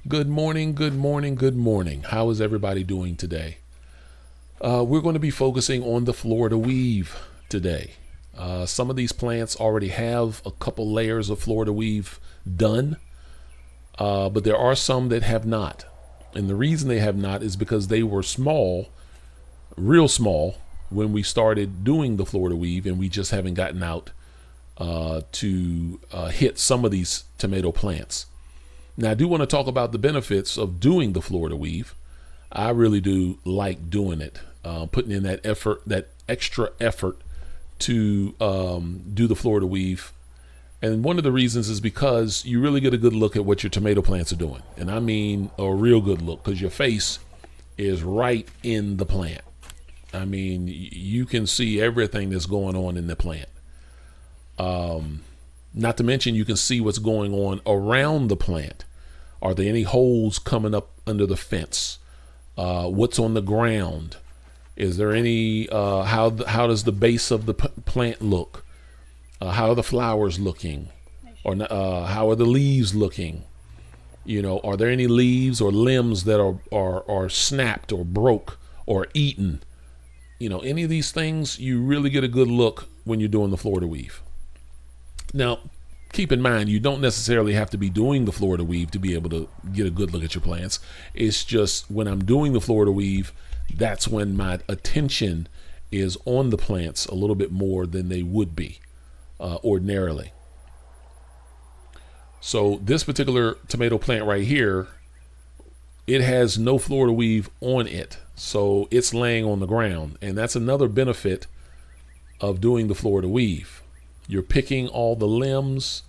Good morning, good morning, good morning. How is everybody doing today? We're going to be focusing on the Florida weave today. Some of these plants already have a couple layers of Florida weave done, but there are some that have not. And the reason they have not is because they were small, real small, when we started doing the Florida weave, and we just haven't gotten out to hit some of these tomato plants. Now, I do want to talk about the benefits of doing the Florida weave. I really do like doing it, putting in that effort, that extra effort to do the Florida weave. And one of the reasons is because you really get a good look at what your tomato plants are doing. And I mean a real good look, because your face is right in the plant. I mean, you can see everything that's going on in the plant. Not to mention, you can see what's going on around the plant. Are there any holes coming up under the fence? What's on the ground? Is there any, how does the base of the plant look? How are the flowers looking? Or how are the leaves looking? You know, are there any leaves or limbs that are snapped or broke or eaten? You know, any of these things, you really get a good look when you're doing the Florida weave. Now, keep in mind, you don't necessarily have to be doing the Florida weave to be able to get a good look at your plants. It's just when I'm doing the Florida weave, that's when my attention is on the plants a little bit more than they would be ordinarily. So this particular tomato plant right here, it has no Florida weave on it. So it's laying on the ground. And that's another benefit of doing the Florida weave. You're picking all the limbs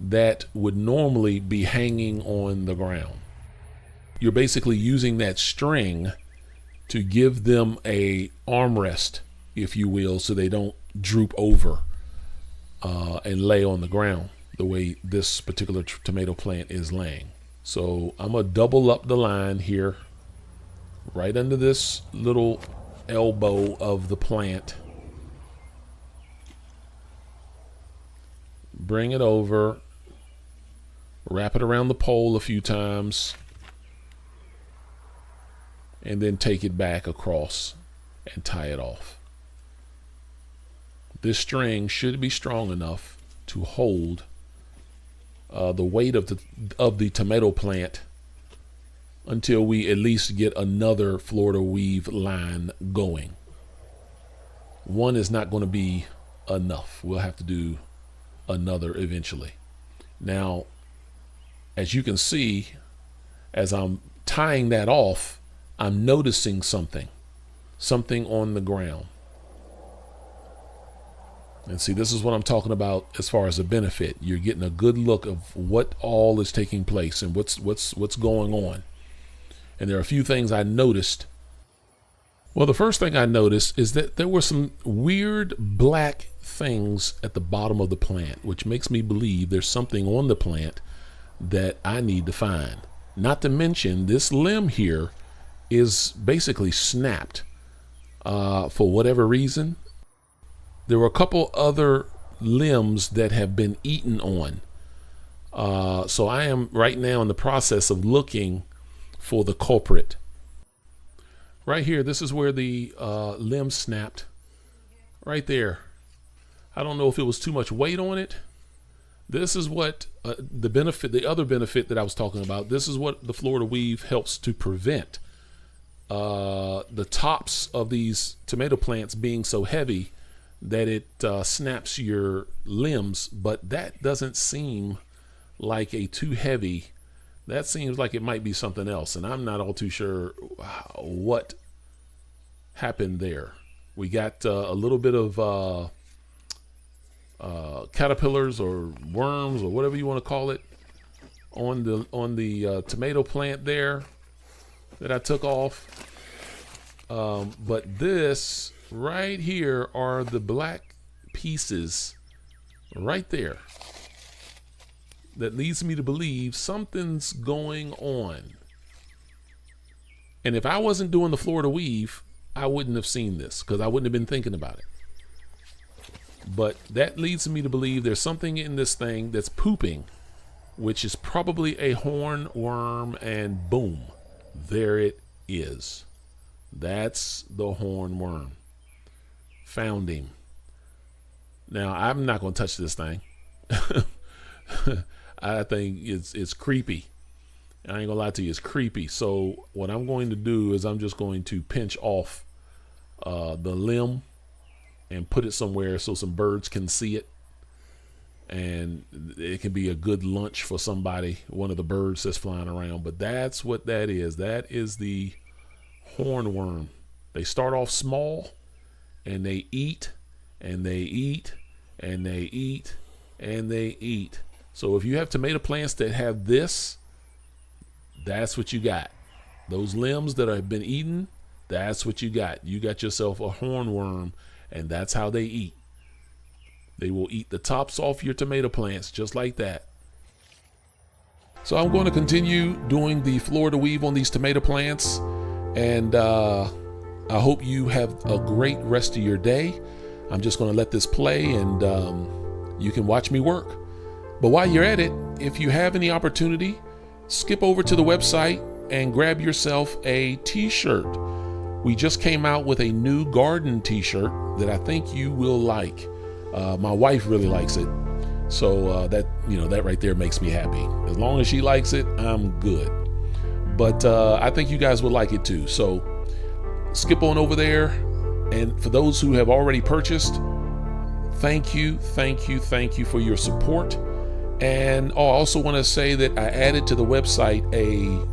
that would normally be hanging on the ground. You're basically using that string to give them a armrest, if you will, so they don't droop over and lay on the ground the way this particular tomato plant is laying. So I'm going to double up the line here, right under this little elbow of the plant. Bring it over, wrap it around the pole a few times, and then take it back across and tie it off. This string should be strong enough to hold the weight of the tomato plant until we at least get another Florida weave line going. One is not going to be enough. We'll have to do another eventually. Now, as you can see, as I'm tying that off, I'm noticing something on the ground. And see, this is what I'm talking about as far as the benefit. You're getting a good look of what all is taking place and what's going on. And there are a few things I noticed. Well, the first thing I noticed is that there were some weird black things at the bottom of the plant, which makes me believe there's something on the plant that I need to find. Not to mention, this limb here is basically snapped for whatever reason. There were a couple other limbs that have been eaten on. So I am right now in the process of looking for the culprit. Right here, this is where the limb snapped. Right there. I don't know if it was too much weight on it. This is what the other benefit that I was talking about. This is what the Florida weave helps to prevent. The tops of these tomato plants being so heavy that it snaps your limbs, but that doesn't seem like a too heavy. That seems like it might be something else, and I'm not all too sure what happened there. We got a little bit of caterpillars or worms or whatever you want to call it on the tomato plant there that I took off. But this right here are the black pieces right there that leads me to believe something's going on. And if I wasn't doing the Florida weave, I wouldn't have seen this because I wouldn't have been thinking about it. But that leads me to believe there's something in this thing that's pooping which is probably a hornworm, and boom, there it is. That's the hornworm. Found him. Now, I'm not going to touch this thing. I think it's creepy. I ain't gonna lie to you, it's creepy. So what I'm going to do is I'm just going to pinch off the limb and put it somewhere so some birds can see it, and it can be a good lunch for somebody, one of the birds that's flying around. But that's what that is. That is the hornworm. They start off small, and they eat and they eat and they eat and they eat. So if you have tomato plants that have this, that's what you got. Those limbs that have been eaten, that's what you got. You got yourself a hornworm, and that's how they eat. They will eat the tops off your tomato plants just like that. So I'm going to continue doing the Florida weave on these tomato plants, and I hope you have a great rest of your day. I'm just going to let this play, and you can watch me work. But while you're at it, if you have any opportunity, skip over to the website and grab yourself a t-shirt. We just came out with a new garden t-shirt that I think you will like. My wife really likes it. So that right there makes me happy. As long as she likes it, I'm good. But I think you guys would like it too. So skip on over there. And for those who have already purchased, thank you for your support. And I also want to say that I added to the website a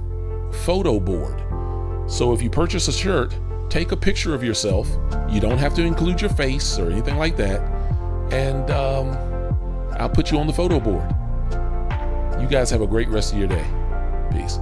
photo board. So if you purchase a shirt, take a picture of yourself. You don't have to include your face or anything like that. And I'll put you on the photo board. You guys have a great rest of your day. Peace.